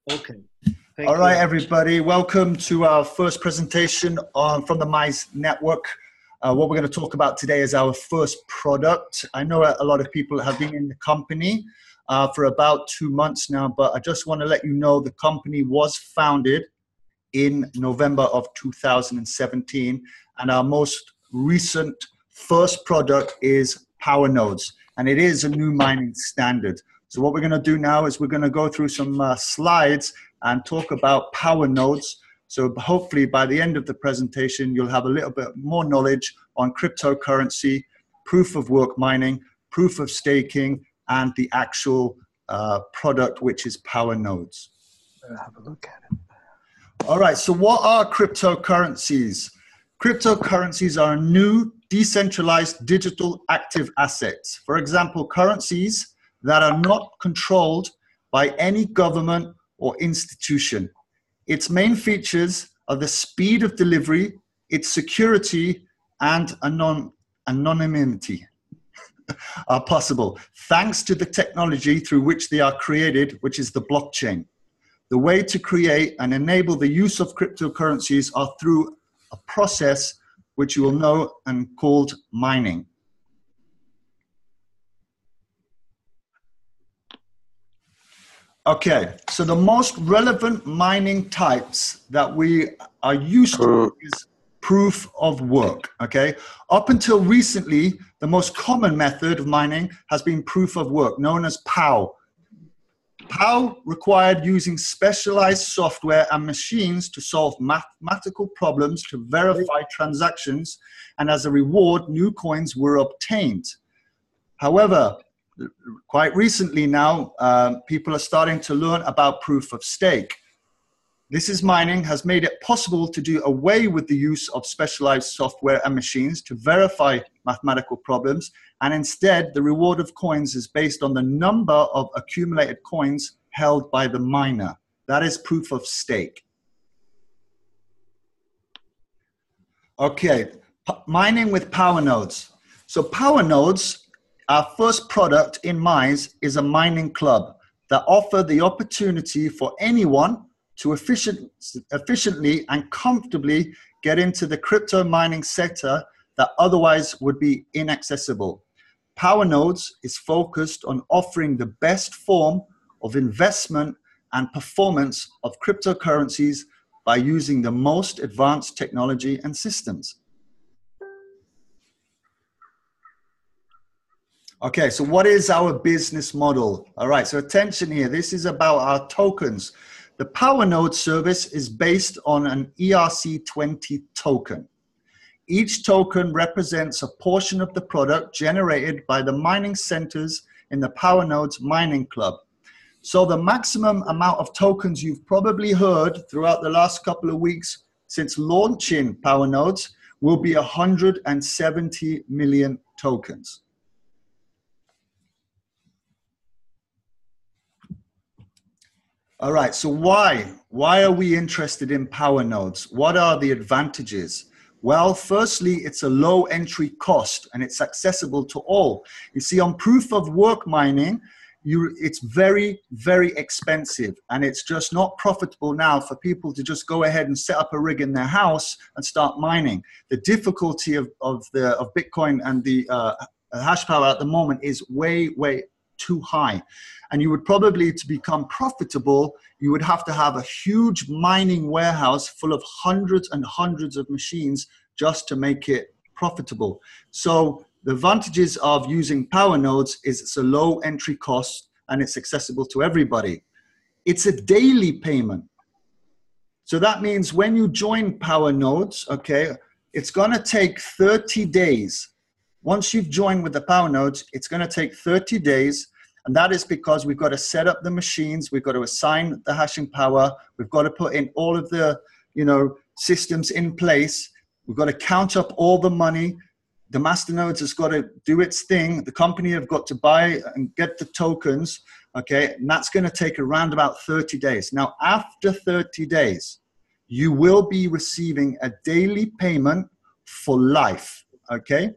Okay. All right, everybody. Welcome to our first presentation from the Mize Network. What we're going to talk about today is our first product. I know a lot of people have been in the company for about 2 months now, but I just want to let you know the company was founded in November of 2017, and our most recent first product is PowerNodes, and it is a new mining standard. So what we're going to do now is we're going to go through some slides and talk about PowerNodes. So hopefully by the end of the presentation, you'll have a little bit more knowledge on cryptocurrency, proof of work mining, proof of staking, and the actual product, which is PowerNodes. Have a look at it. All right, so what are cryptocurrencies? Cryptocurrencies are new decentralized digital active assets. For example, currencies that are not controlled by any government or institution. Its main features are the speed of delivery, its security, and anonymity are possible thanks to the technology through which they are created, which is the blockchain. The way to create and enable the use of cryptocurrencies are through a process which you will know and called mining. Okay, so the most relevant mining types that we are used to is proof of work, okay? Up until recently, the most common method of mining has been proof of work, known as POW. POW required using specialized software and machines to solve mathematical problems to verify transactions, and as a reward, new coins were obtained. However, quite recently now, people are starting to learn about proof of stake. This is mining has made it possible to do away with the use of specialized software and machines to verify mathematical problems, and instead the reward of coins is based on the number of accumulated coins held by the miner. That is proof of stake. Okay, mining with PowerNodes. So PowerNodes, our first product in Mize, is a mining club that offers the opportunity for anyone to efficiently and comfortably get into the crypto mining sector that otherwise would be inaccessible. PowerNodes is focused on offering the best form of investment and performance of cryptocurrencies by using the most advanced technology and systems. Okay, so what is our business model? All right, so attention here. This is about our tokens. The PowerNode service is based on an ERC20 token. Each token represents a portion of the product generated by the mining centers in the PowerNodes mining club. So the maximum amount of tokens you've probably heard throughout the last couple of weeks since launching PowerNodes will be 170 million tokens. All right, so why are we interested in PowerNodes? What are the advantages? Well, firstly, it's a low entry cost and it's accessible to all. You see, on proof of work mining, it's very, very expensive, and it's just not profitable now for people to just go ahead and set up a rig in their house and start mining. The difficulty of Bitcoin and the hash power at the moment is way, way too high. And you would probably, to become profitable, you would have to have a huge mining warehouse full of hundreds and hundreds of machines just to make it profitable. So the advantages of using PowerNodes is it's a low entry cost and it's accessible to everybody. It's a daily payment. So that means when you join PowerNodes, okay, it's going to take 30 days. Once you've joined with the PowerNodes, it's going to take 30 days. And that is because we've got to set up the machines, we've got to assign the hashing power, we've got to put in all of the, systems in place, we've got to count up all the money, the masternodes has got to do its thing, the company have got to buy and get the tokens, okay, and that's going to take around about 30 days. Now, after 30 days, you will be receiving a daily payment for life, okay?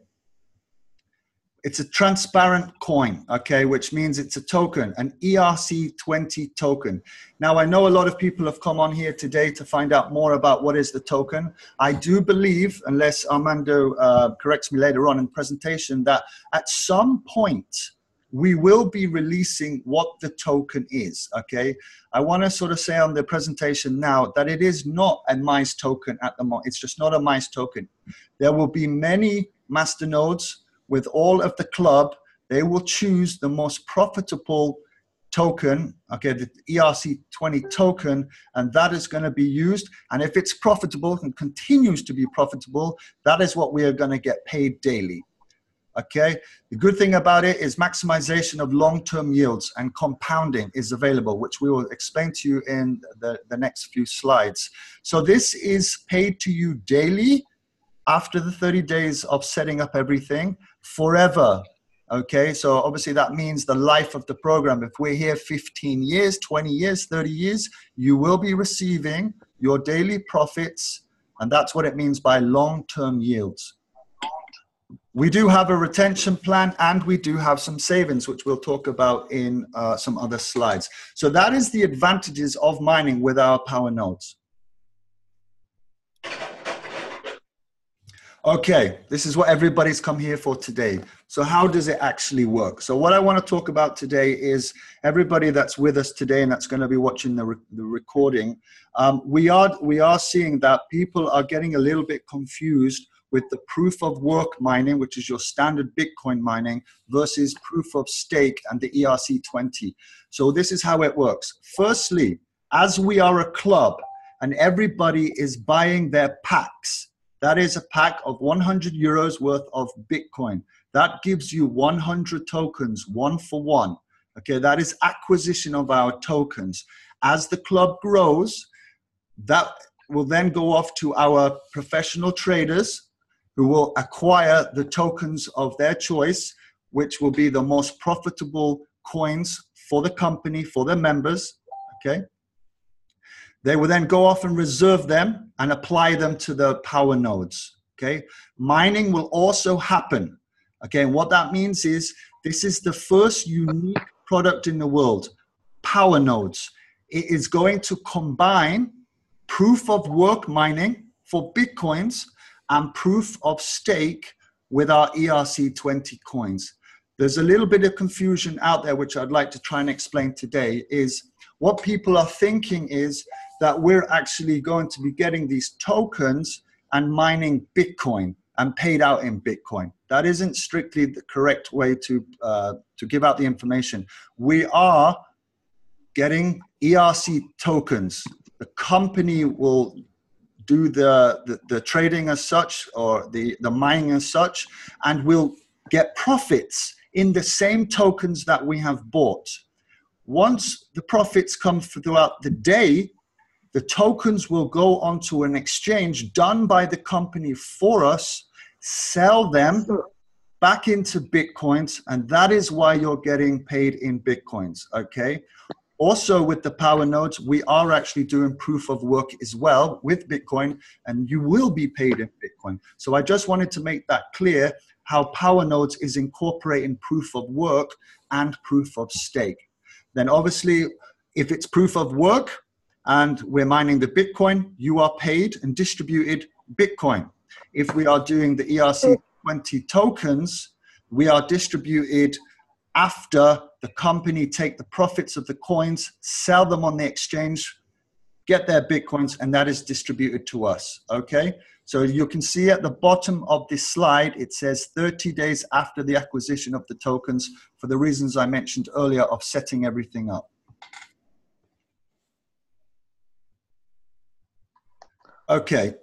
it's a transparent coin, okay, which means it's a token, an ERC20 token. Now, I know a lot of people have come on here today to find out more about what is the token. I do believe, unless Armando corrects me later on in the presentation, that at some point, we will be releasing what the token is, okay? I want to sort of say on the presentation now that it is not a Mize token at the moment. It's just not a Mize token. There will be many masternodes with all of the club. They will choose the most profitable token, okay, the ERC20 token, and that is going to be used. And if it's profitable and continues to be profitable, that is what we are going to get paid daily. Okay, the good thing about it is maximization of long-term yields and compounding is available, which we will explain to you in the next few slides. So this is paid to you daily after the 30 days of setting up everything, forever. Okay, so obviously that means the life of the program. If we're here 15 years, 20 years, 30 years, you will be receiving your daily profits, and that's what it means by long-term yields. We do have a retention plan, and we do have some savings, which we'll talk about in some other slides. So that is the advantages of mining with our PowerNodes. Okay, this is what everybody's come here for today. So how does it actually work? So what I want to talk about today is everybody that's with us today and that's going to be watching the recording. We are seeing that people are getting a little bit confused with the proof of work mining, which is your standard Bitcoin mining, versus proof of stake and the ERC20. So this is how it works. Firstly, as we are a club and everybody is buying their packs, that is a pack of 100 euros worth of Bitcoin. That gives you 100 tokens, one for one. Okay, that is acquisition of our tokens. As the club grows, that will then go off to our professional traders who will acquire the tokens of their choice, which will be the most profitable coins for the company, for their members, okay? They will then go off and reserve them and apply them to the PowerNodes, okay? Mining will also happen, okay? And what that means is this is the first unique product in the world, PowerNodes. It is going to combine proof of work mining for Bitcoins and proof of stake with our ERC20 coins. There's a little bit of confusion out there, which I'd like to try and explain today, is what people are thinking is that we're actually going to be getting these tokens and mining Bitcoin and paid out in Bitcoin. That isn't strictly the correct way to give out the information. We are getting ERC tokens. The company will do the trading as such, or the mining as such, and we'll get profits in the same tokens that we have bought. Once the profits come throughout the day, the tokens will go onto an exchange done by the company for us, sell them back into Bitcoins, and that is why you're getting paid in Bitcoins, okay? Also with the PowerNodes, we are actually doing proof of work as well with Bitcoin, and you will be paid in Bitcoin. So I just wanted to make that clear, how PowerNodes is incorporating proof of work and proof of stake. Then obviously, if it's proof of work and we're mining the Bitcoin, you are paid and distributed Bitcoin. If we are doing the ERC20 tokens, we are distributed after the company take the profits of the coins, sell them on the exchange, get their Bitcoins, and that is distributed to us, okay? So you can see at the bottom of this slide, it says 30 days after the acquisition of the tokens, for the reasons I mentioned earlier of setting everything up. Okay,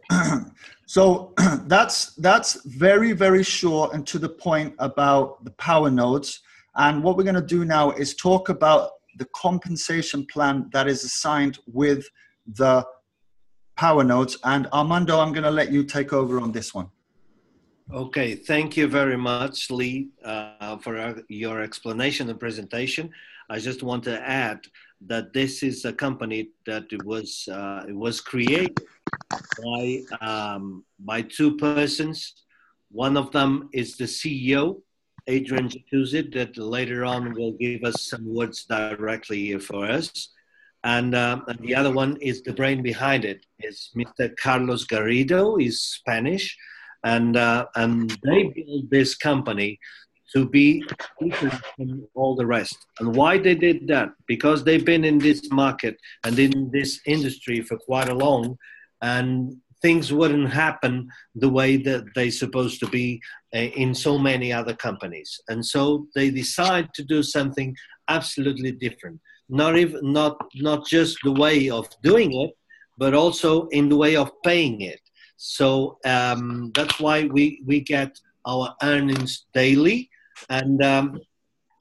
so that's very, very short and to the point about the PowerNodes. And what we're going to do now is talk about the compensation plan that is assigned with the PowerNodes. And Armando, I'm going to let you take over on this one. Okay, thank you very much, Lee, for your explanation and presentation. I just want to add that this is a company that it was created by two persons. One of them is the CEO, Adrian Jacuzzi, that later on will give us some words directly for us. And the other one is the brain behind it, is Mr. Carlos Garrido, is Spanish, and they built this company to be different from all the rest. And why they did that? Because they've been in this market and in this industry for quite a long, and things wouldn't happen the way that they're supposed to be in so many other companies. And so they decide to do something absolutely different. Not just the way of doing it, but also in the way of paying it. So that's why we get our earnings daily, and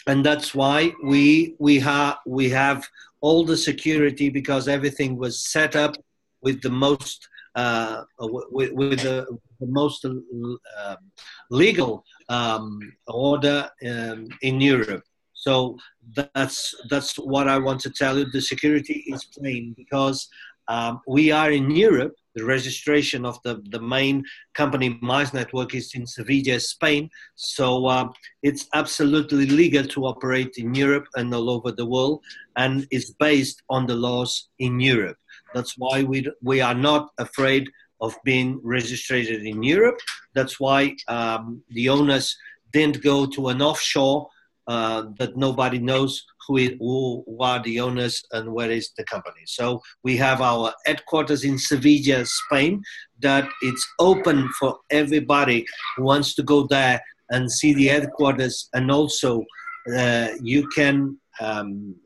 that's why we have all the security, because everything was set up with the most with the most legal order in Europe. So that's what I want to tell you. The security is plain because we are in Europe. The registration of the main company, Mize Network, is in Sevilla, Spain. So it's absolutely legal to operate in Europe and all over the world, and it's based on the laws in Europe. That's why we are not afraid of being registered in Europe. That's why the owners didn't go to an offshore that nobody knows who are the owners and where is the company. So we have our headquarters in Sevilla, Spain, that it's open for everybody who wants to go there and see the headquarters. And also you can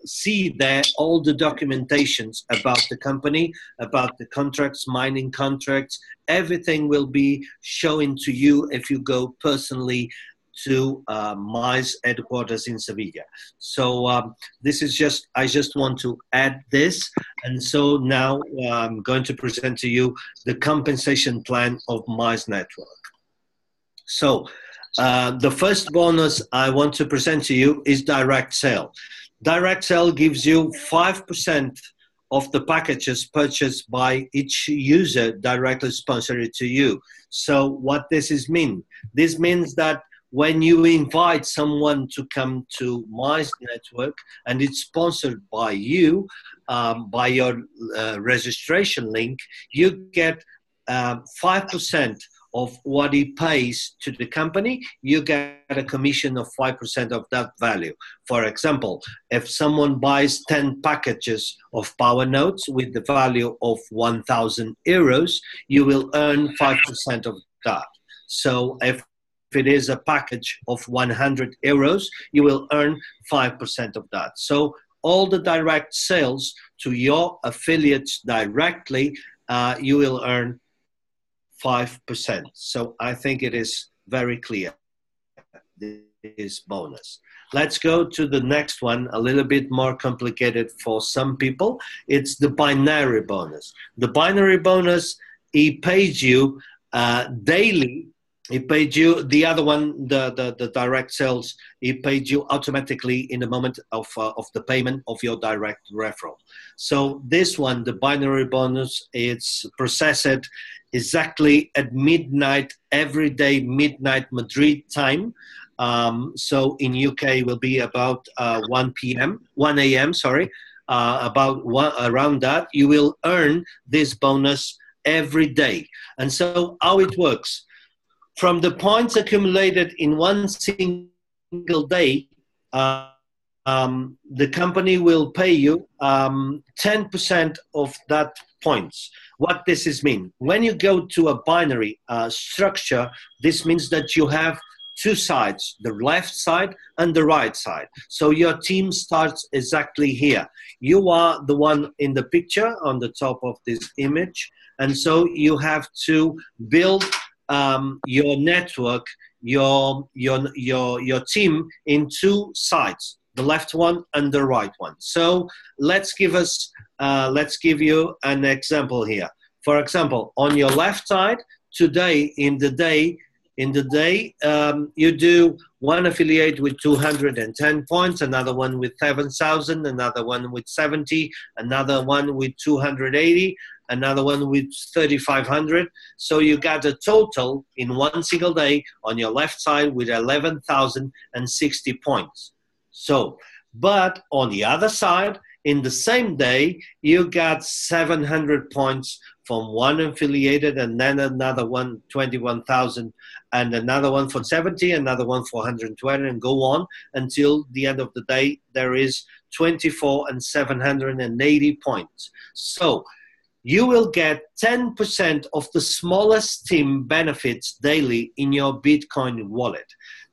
see there all the documentations about the company, about the contracts, mining contracts. Everything will be shown to you if you go personally to Mize headquarters in Sevilla. So this is I just want to add this. And so now I'm going to present to you the compensation plan of Mize Network. So the first bonus I want to present to you is direct sale. Direct sale gives you 5% of the packages purchased by each user directly sponsored to you. So what does this mean? This means that when you invite someone to come to Mize Network and it's sponsored by you, by your registration link, you get 5% of what he pays to the company. You get a commission of 5% of that value. For example, if someone buys 10 packages of PowerNodes with the value of 1,000 euros, you will earn 5% of that. So if it is a package of 100 euros, you will earn 5% of that. So all the direct sales to your affiliates directly, you will earn 5%. So I think it is very clear, this bonus. Let's go to the next one, a little bit more complicated for some people. It's the binary bonus. The binary bonus, he pays you daily. He paid you, the other one, the direct sales, he paid you automatically in the moment of the payment of your direct referral. So this one, the binary bonus, it's processed exactly at midnight, every day, midnight Madrid time. So in UK will be about 1 a.m., sorry, around that. You will earn this bonus every day. And so how it works? From the points accumulated in one single day, the company will pay you 10% of that points. What does this mean? When you go to a binary structure, this means that you have two sides, the left side and the right side. So your team starts exactly here. You are the one in the picture on the top of this image. And so you have to build your network, your team in two sides, the left one and the right one. So let's give you an example here. For example, on your left side, today in the day, you do one affiliate with 210 points, another one with 7,000, another one with 70, another one with 280, another one with 3,500. So you got a total in one single day on your left side with 11,060 points. So, but on the other side, in the same day, you got 700 points from one affiliated, and then another one, 21,000, and another one for 70, another one for 120, and go on until the end of the day. There is 24 and 780 points. So you will get 10% of the smallest team benefits daily in your Bitcoin wallet.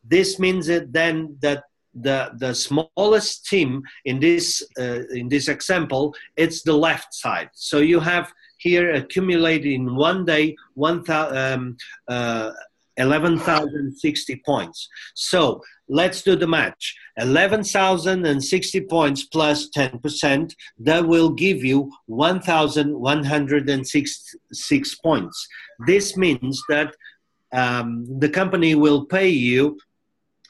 This means that then that the smallest team in this example, it's the left side. So you have here accumulated in one day 11,060 points. So let's do the match. 11,060 points plus 10%, that will give you 1,166 points. This means that the company will pay you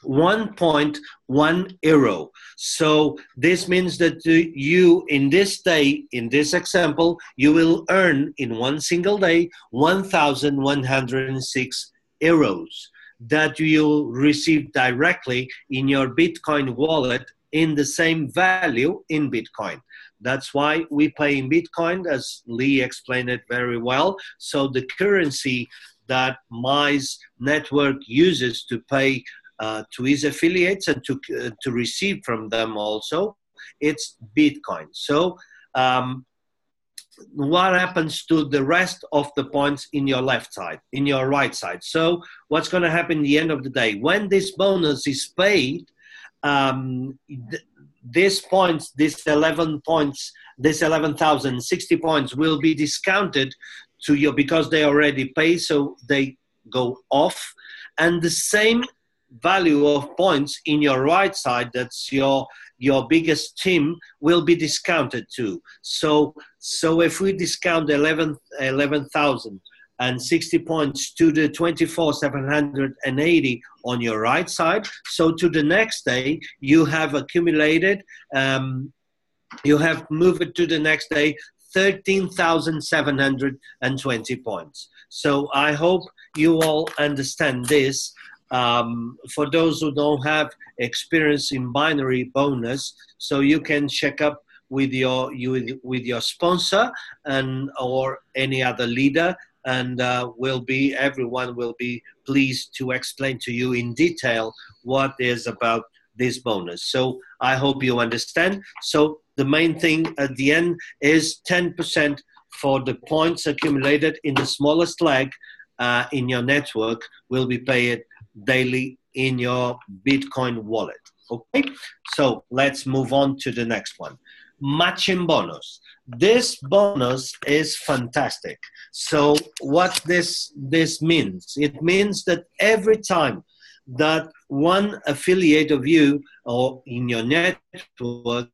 1.1 euro. So this means that you, in this day, in this example, you will earn in one single day 1,106 euros that you'll receive directly in your Bitcoin wallet in the same value in Bitcoin. That's why we pay in Bitcoin, as Lee explained it very well. So the currency that Mize Network uses to pay to his affiliates and to receive from them also, it's Bitcoin. So what happens to the rest of the points in your left side, in your right side? So what's going to happen at the end of the day? When this bonus is paid, these points, this 11 points, this 11,060 points will be discounted to you because they already pay, so they go off. And the same value of points in your right side, that's your biggest team, will be discounted too. So if we discount 11,060 points to the 24,780 on your right side, so to the next day you have accumulated, you have moved it to the next day 13,720 points. So I hope you all understand this. For those who don't have experience in binary bonus, so you can check up with your sponsor and or any other leader, and everyone will be pleased to explain to you in detail what is about this bonus. So I hope you understand. So the main thing at the end is 10% for the points accumulated in the smallest leg in your network will be paid daily in your Bitcoin wallet. Okay, so let's move on to the next one. Matching bonus. This bonus is fantastic. So what this means? It means that every time that one affiliate of you or in your network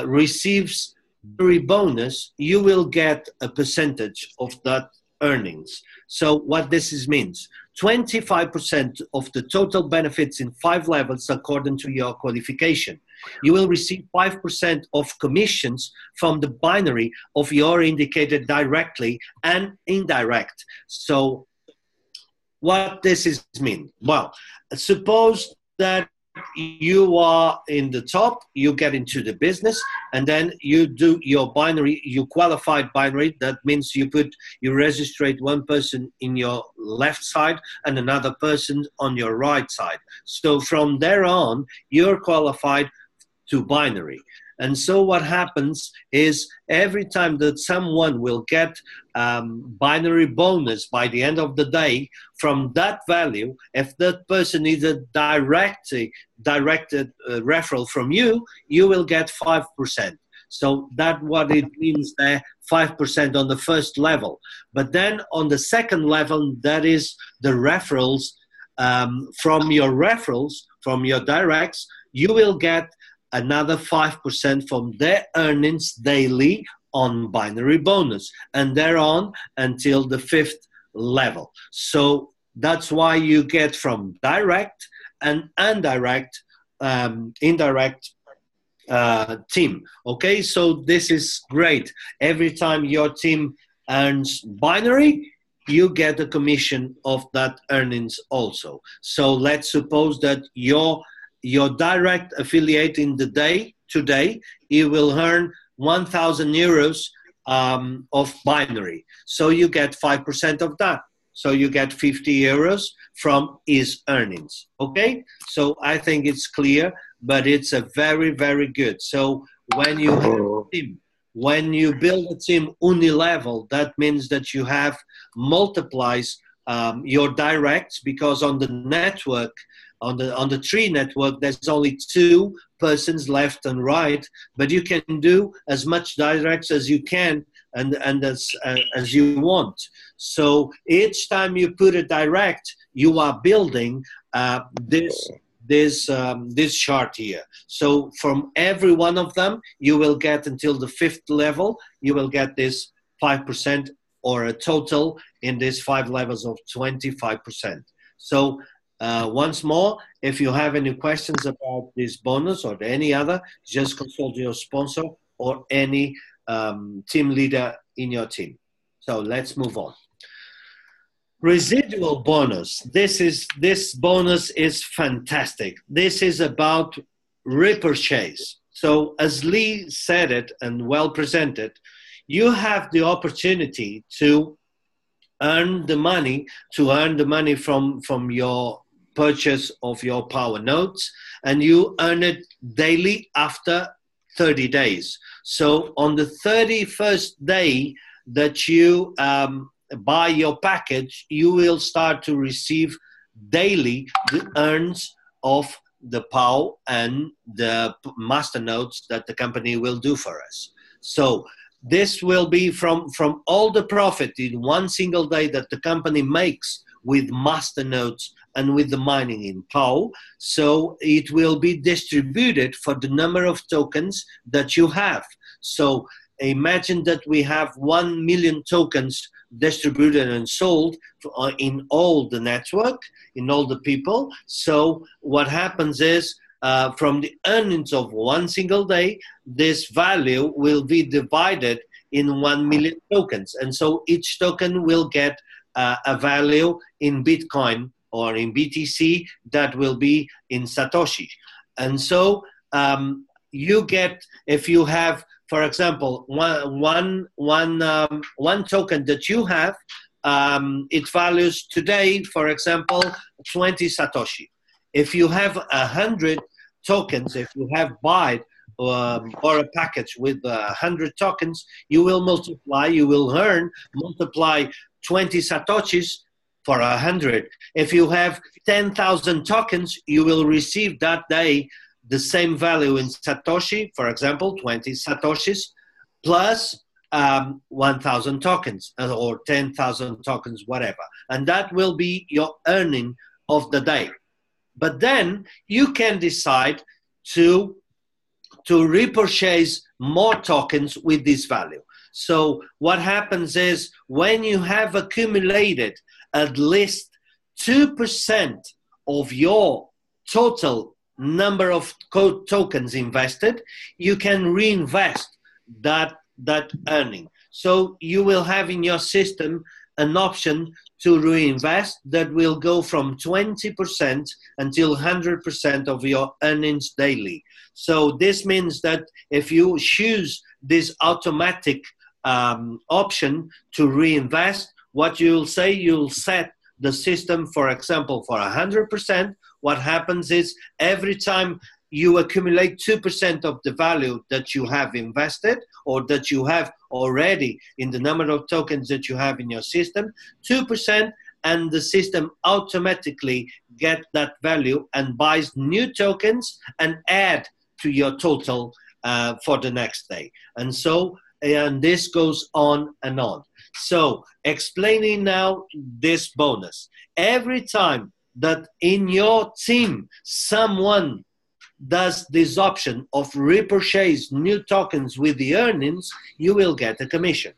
receives every bonus, you will get a percentage of that earnings. So what this means, 25% of the total benefits in 5 levels according to your qualification. You will receive 5% of commissions from the binary of your indicated directly and indirect. So what this mean? Well, suppose that you are in the top, you get into the business, and then you do your binary, you qualified binary. That means you register one person in your left side and another person on your right side. So from there on, you're qualified to binary. And so what happens is every time that someone will get binary bonus by the end of the day, from that value, if that person is a directed referral from you, you will get 5%. So that's what it means there, 5% on the first level. But then on the second level, that is the referrals, from your directs, you will get another 5% from their earnings daily on binary bonus, and thereon until the 5th level. So that's why you get from direct and indirect team. Okay, so this is great. Every time your team earns binary, you get a commission of that earnings also. So let's suppose that your direct affiliate in the day today, you will earn 1,000 euros of binary. So you get 5% of that. So you get 50 euros from his earnings. Okay, so I think it's clear, but it's a very, very good. So when you have a team, when you build a team unilevel, that means that you have multiplies your directs, because on the network, on the tree network, there's only 2 persons left and right, but you can do as much directs as you can and as you want. So each time you put a direct, you are building this chart here. So from every one of them, you will get until the 5th level, you will get this 5%, or a total in these 5 levels of 25%. So once more, if you have any questions about this bonus or any other, just consult your sponsor or any team leader in your team. So let's move on. Residual bonus. This bonus is fantastic. This is about repurchase. So as Lee said it and well presented, you have the opportunity to earn the money from your purchase of your PowerNodes, and you earn it daily after 30 days. So on the 31st day that you buy your package, you will start to receive daily the earns of the POW and the master nodes that the company will do for us. So this will be from all the profit in one single day that the company makes with master nodes and with the mining in POW. So it will be distributed for the number of tokens that you have. So imagine that we have 1 million tokens distributed and sold in all the network, in all the people. So what happens is, from the earnings of one single day, this value will be divided in 1 million tokens. And so each token will get a value in Bitcoin or in BTC that will be in Satoshi. And so you get, if you have, for example, one token that you have, it values today, for example, 20 Satoshi. If you have 100 tokens, if you have bought or a package with 100 tokens, you will multiply, you will multiply 20 Satoshis for 100. If you have 10,000 tokens, you will receive that day the same value in Satoshi, for example, 20 Satoshis, plus 1,000 tokens or 10,000 tokens, whatever. And that will be your earning of the day. But then you can decide to repurchase more tokens with this value. So what happens is, when you have accumulated at least 2% of your total number of tokens invested, you can reinvest that earning. So you will have in your system an option to reinvest that will go from 20% until 100% of your earnings daily. So this means that if you choose this automatic option to reinvest, what you'll say, you'll set the system, for example, for 100%. What happens is, every time you accumulate 2% of the value that you have invested or that you have already in the number of tokens that you have in your system, 2%, and the system automatically gets that value and buys new tokens and add to your total for the next day. And so, and this goes on and on. So explaining now this bonus, every time that in your team someone does this option of repurchase new tokens with the earnings, you will get a commission.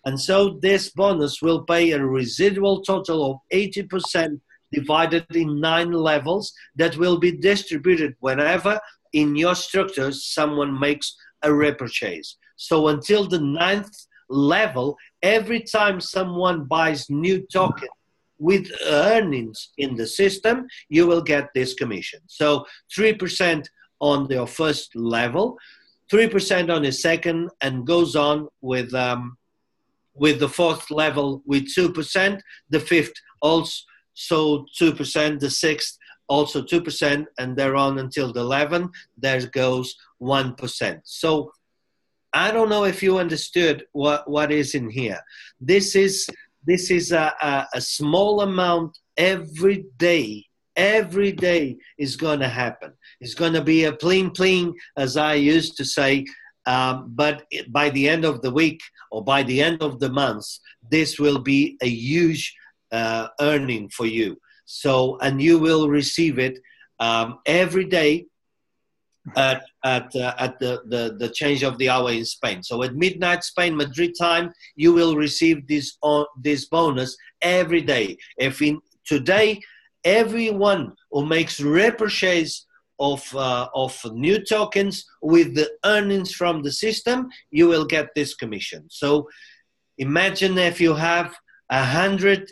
And so this bonus will pay a residual total of 80% divided in 9 levels that will be distributed whenever in your structure someone makes a repurchase. So until the 9th level, every time someone buys new token with earnings in the system, you will get this commission. So 3% on your first level, 3% on the second, and goes on with the fourth level with 2%, the fifth also 2%, the sixth also 2%, and thereon until the 11th, there goes 1%. So I don't know if you understood what is in here. This is a small amount every day. Every day is going to happen. It's going to be a pling pling, as I used to say. But by the end of the week or by the end of the month, this will be a huge earning for you. So, and you will receive it every day at the change of the hour in Spain. So at midnight Spain, Madrid time, you will receive this bonus every day. If in today, everyone who makes repurchase of new tokens with the earnings from the system, you will get this commission. So imagine if you have 100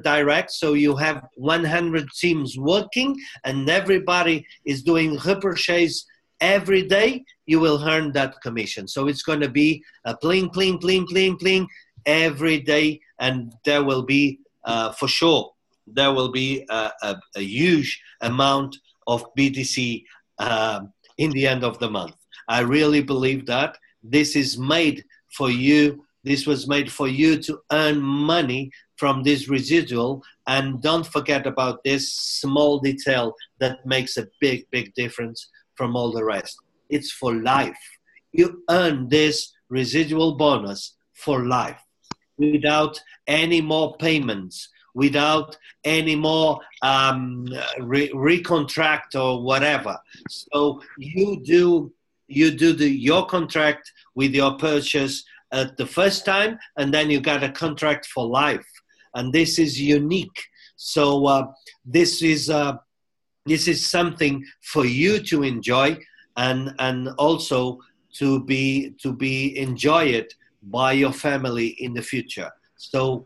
direct, so you have 100 teams working and everybody is doing repurchase every day, you will earn that commission. So it's going to be a pling, pling, pling, pling, pling every day, and there will be, for sure, there will be a huge amount of BTC in the end of the month. I really believe that this is made for you. This was made for you to earn money from this residual, and don't forget about this small detail that makes a big, big difference from all the rest. It's for life. You earn this residual bonus for life without any more payments, without any more recontract or whatever. So you do your contract with your purchase at the first time, and then you got a contract for life, and this is unique. So this is something for you to enjoy, and also to be enjoy it by your family in the future. So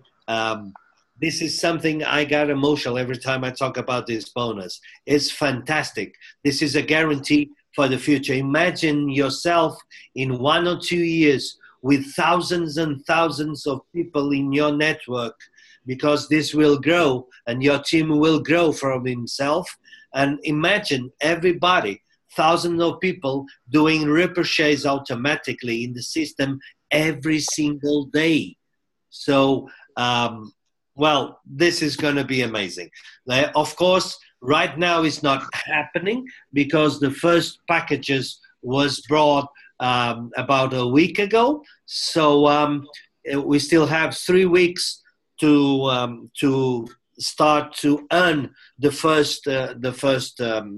this is something I got emotional every time I talk about this bonus. It's fantastic. This is a guarantee for the future. Imagine yourself in 1 or 2 years with thousands and thousands of people in your network, because this will grow and your team will grow from himself. And imagine everybody, thousands of people doing repurchase automatically in the system every single day. So, well, this is going to be amazing. Of course, right now it's not happening because the first packages was brought about a week ago. So we still have 3 weeks to start to earn the first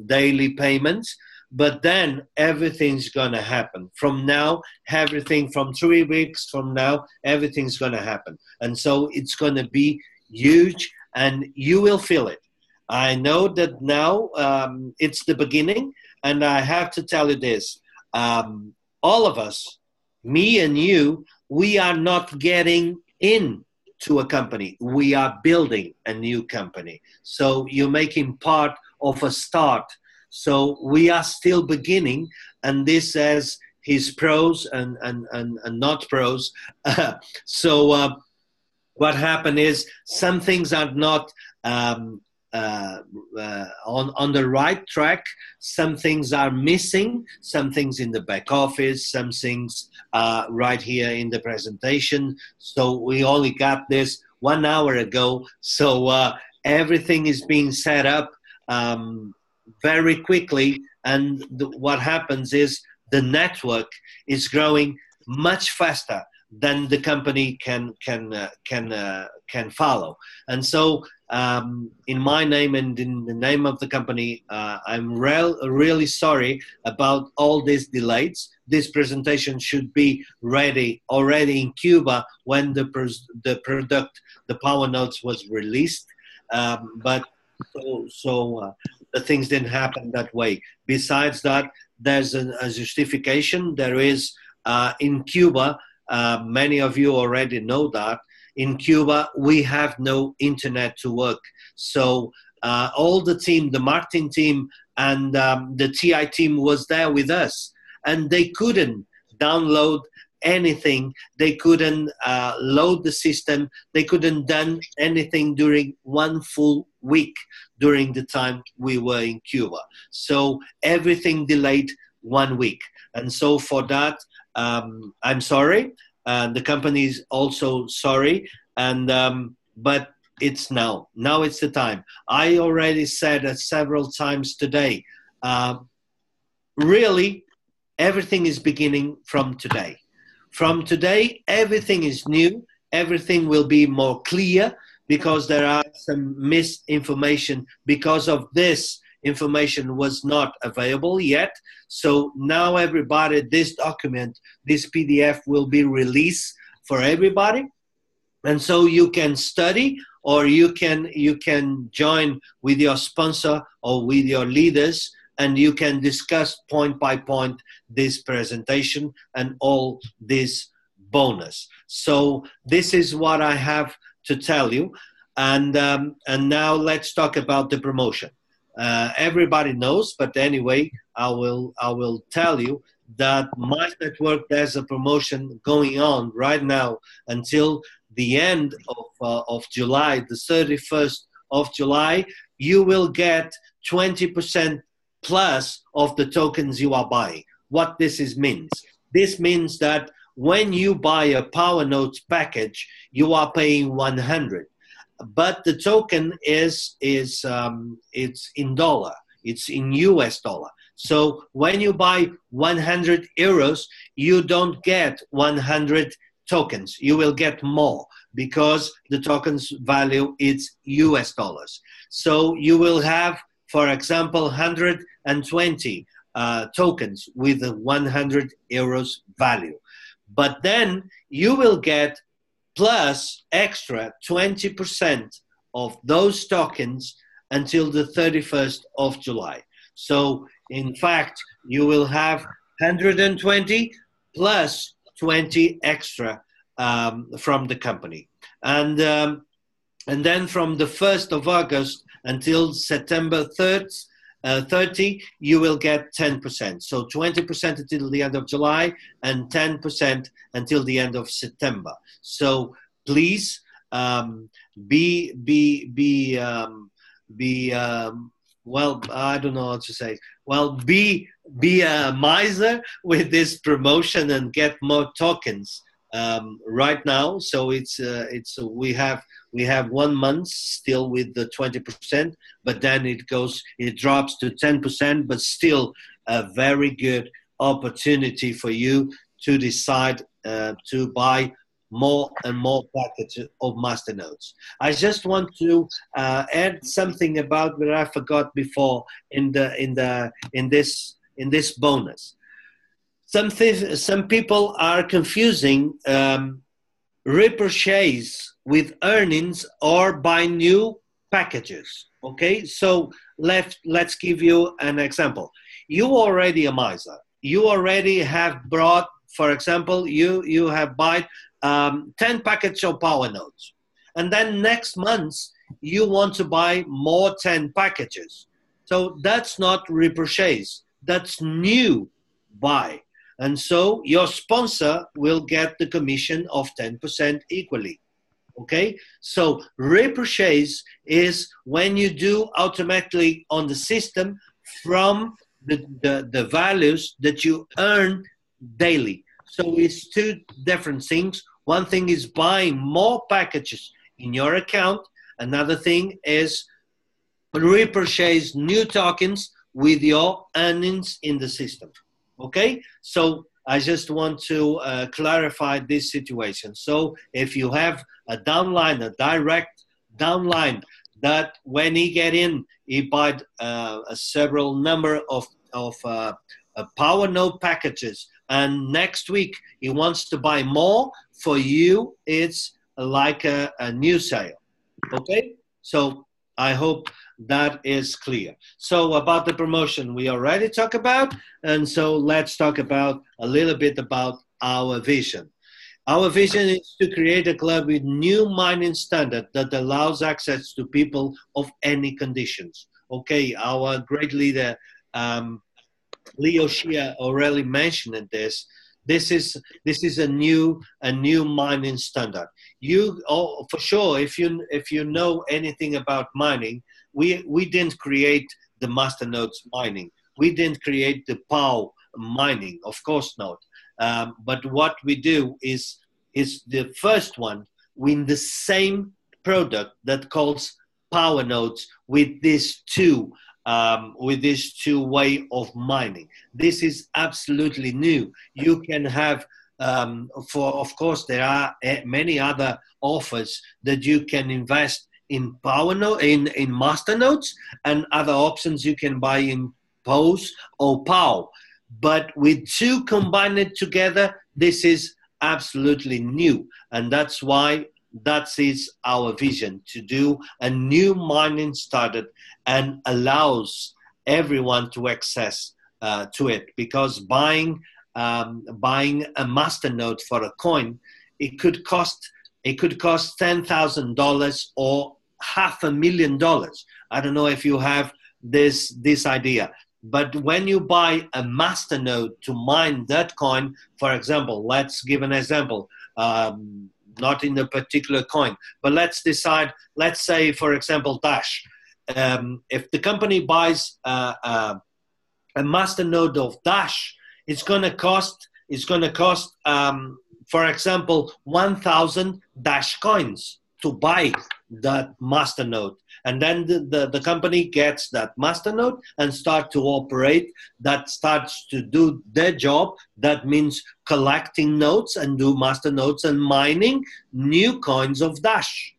daily payments. But then everything's going to happen. From now, everything from 3 weeks from now, everything's going to happen. And so it's going to be huge, and you will feel it. I know that now it's the beginning, and I have to tell you this. All of us, me and you, we are not getting in to a company. We are building a new company. So you're making part of a start. So we are still beginning, and this has his pros and not pros. So what happened is some things are not on the right track. Some things are missing. Some things in the back office. Some things right here in the presentation. So we only got this 1 hour ago. So everything is being set up very quickly, and what happens is the network is growing much faster than the company can follow. And so in my name and in the name of the company, I'm really sorry about all these delays. This presentation should be ready already in Cuba when the product, the PowerNodes, was released. But the things didn't happen that way. Besides that, there's a justification. There is in Cuba, many of you already know that, in Cuba, we have no internet to work. So all the team, the marketing team and the TI team was there with us, and they couldn't download anything. They couldn't load the system. They couldn't done anything during one full week during the time we were in Cuba. So everything delayed 1 week. And so for that, I'm sorry. The company is also sorry. And but it's now. Now it's the time. I already said it several times today. Really, everything is beginning from today. From today, everything is new. Everything will be more clear because there are some misinformation because of this information was not available yet. So now everybody, this document, this PDF will be released for everybody. And so you can study or you can join with your sponsor or with your leaders, and you can discuss point by point this presentation and all this bonus. So this is what I have to tell you. And now let's talk about the promotion. Everybody knows, but anyway, I will tell you that Mize Network, there's a promotion going on right now until the end of July, the 31st of July. You will get 20% plus of the tokens you are buying. What means? This means that when you buy a PowerNodes package, you are paying 100, but the token it's in dollar, it's in US dollar. So when you buy 100 euros, you don't get 100 tokens. You will get more because the tokens value is US dollars. So you will have, for example, 120 tokens with a 100 euros value. But then you will get plus extra 20% of those tokens until the 31st of July. So in fact, you will have 120 plus 20 extra from the company. And then from the 1st of August until September 30, you will get 10%. So 20% until the end of July and 10% until the end of September. So please well, I don't know what to say. Well, be a miser with this promotion and get more tokens right now. So we have 1 month still with the 20%, but then it drops to 10%, but still a very good opportunity for you to decide to buy more and more packages of masternodes. I just want to add something about what I forgot before in this bonus. Some people are confusing repurchase with earnings or buy new packages. Okay, so let's give you an example. You already a miser. You already have brought, for example, you have bought 10 packets of PowerNodes, and then next month you want to buy more 10 packages. So that's not repurchase. That's new buy. And so your sponsor will get the commission of 10% equally. Okay, so repurchase is when you do automatically on the system from the values that you earn daily. So it's two different things. One thing is buying more packages in your account. Another thing is repurchase new tokens with your earnings in the system. Okay, so I just want to clarify this situation. So if you have a downline, a direct downline, that when he get in, he buy a several number of PowerNode packages, and next week he wants to buy more, for you it's like a new sale. Okay, so I hope that is clear. So about the promotion, we already talked about, and so let's talk about a little bit about our vision. Our vision is to create a club with new mining standard that allows access to people of any conditions. Okay, our great leader, Leo Shia, already mentioned this. This is a new mining standard. You for sure, if you know anything about mining, we didn't create the masternodes mining. We didn't create the POW mining, of course not. But what we do is the first one with the same product that calls PowerNodes with these two way of mining. This is absolutely new. You can have, of course, there are many other offers that you can invest in in masternodes, and other options you can buy in POWs or POW. But with two combined together, this is absolutely new, and that's why that is our vision, to do a new mining started and allows everyone to access to it, because buying a masternode for a coin, it could cost $10,000 or $500,000. I don't know if you have this idea. But when you buy a masternode to mine that coin, for example, let's give an example, not in a particular coin, but let's say, for example, Dash. If the company buys a masternode of Dash, it's going to cost, for example, 1,000 Dash coins to buy that masternode. And then the company gets that masternode and start to operate. That starts to do their job. That means collecting nodes and do masternodes and mining new coins of Dash.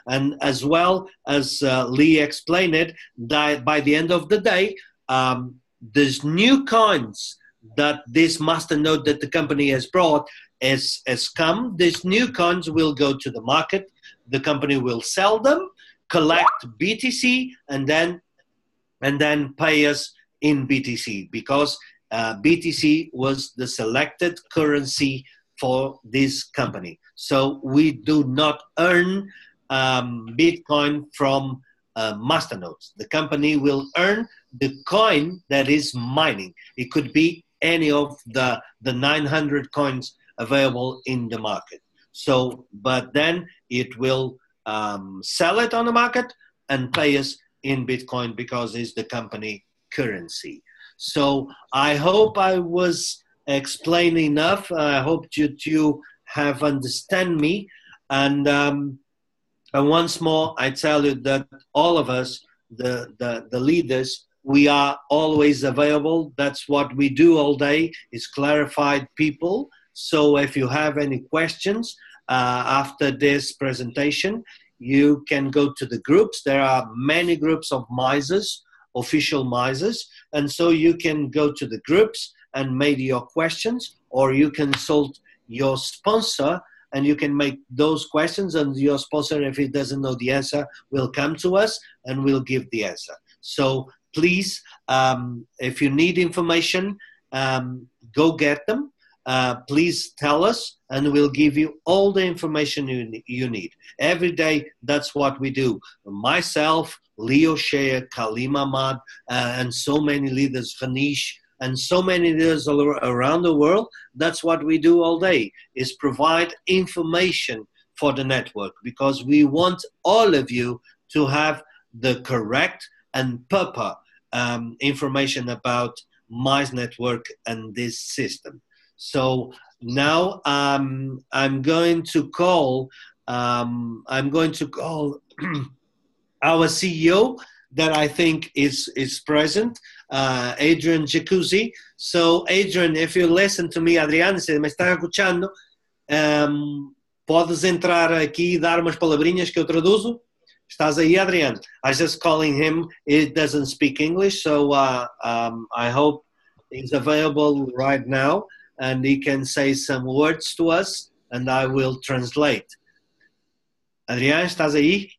And as well as Lee explained it, that by the end of the day, there's new coins that this masternode that the company has brought has come. These new coins will go to the market. The company will sell them, collect BTC, and then pay us in BTC, because BTC was the selected currency for this company. So we do not earn Bitcoin from masternodes. The company will earn the coin that is mining. It could be any of the 900 coins available in the market. So, but then it will sell it on the market and pay us in Bitcoin, because it's the company currency. So I hope I was explaining enough. I hope you have understand me. And once more, I tell you that all of us, the leaders, we are always available. That's what we do all day, is clarified people. So if you have any questions after this presentation, you can go to the groups. There are many groups of Mizes, official Mizes, and so you can go to the groups and make your questions, or you can consult your sponsor and you can make those questions, and your sponsor, if he doesn't know the answer, will come to us and we'll give the answer. So please, if you need information, go get them. Please tell us, and we'll give you all the information you need. Every day, that's what we do. Myself, Leo Shea, Kalim Ahmad, and so many leaders, Hanish, and so many leaders all around the world, that's what we do all day, is provide information for the network, because we want all of you to have the correct and proper information about Mize Network and this system. So now I'm going to call our CEO that I think is present, Adrian Jacuzzi. So Adrian, if you listen to me, Adriano, se me está escuchando, podes entrar aqui e dar umas palavrinhas que eu traduzo. Estás aí, Adriano? I just calling him. He doesn't speak English, so I hope he's available right now and he can say some words to us and I will translate. Adrián, ¿estás ahí?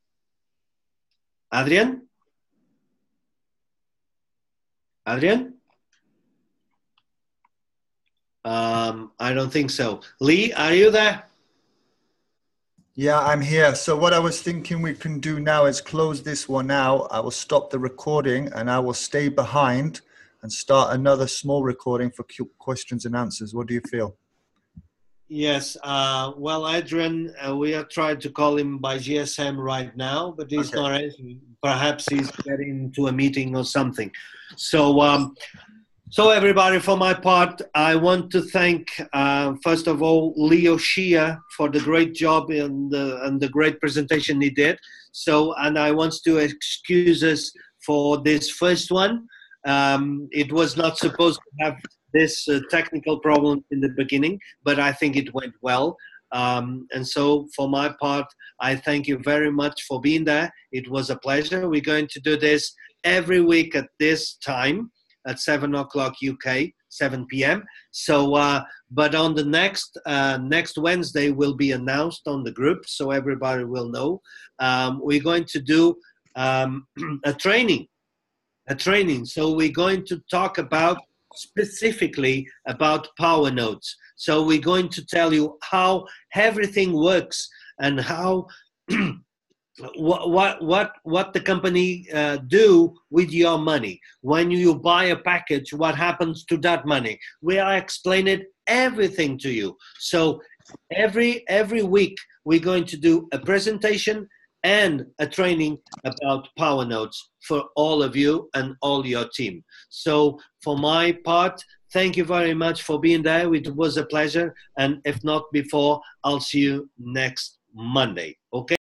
Adrián? Adrian? I don't think so. Lee, are you there? Yeah, I'm here. So what I was thinking we can do now is close this one out. I will stop the recording and I will stay behind and start another small recording for questions and answers. What do you feel? Yes. Well, Adrian, we are trying to call him by GSM right now, but he's not answering. Perhaps he's getting to a meeting or something. So everybody, for my part, I want to thank, first of all, Leo Shia for the great job and the great presentation he did. And I want to excuse us for this first one. It was not supposed to have this technical problem in the beginning, but I think it went well. And so for my part, I thank you very much for being there. It was a pleasure. We're going to do this every week at this time, at 7 o'clock UK, 7 p.m. But on the next Wednesday will be announced on the group, so everybody will know. We're going to do a training. So we're going to talk specifically about PowerNodes. So we're going to tell you how everything works and how what the company do with your money. When you buy a package, what happens to that money? We are explaining everything to you. So every week we're going to do a presentation and a training about PowerNodes for all of you and all your team. So for my part, thank you very much for being there. It was a pleasure. And if not before, I'll see you next Monday. Okay?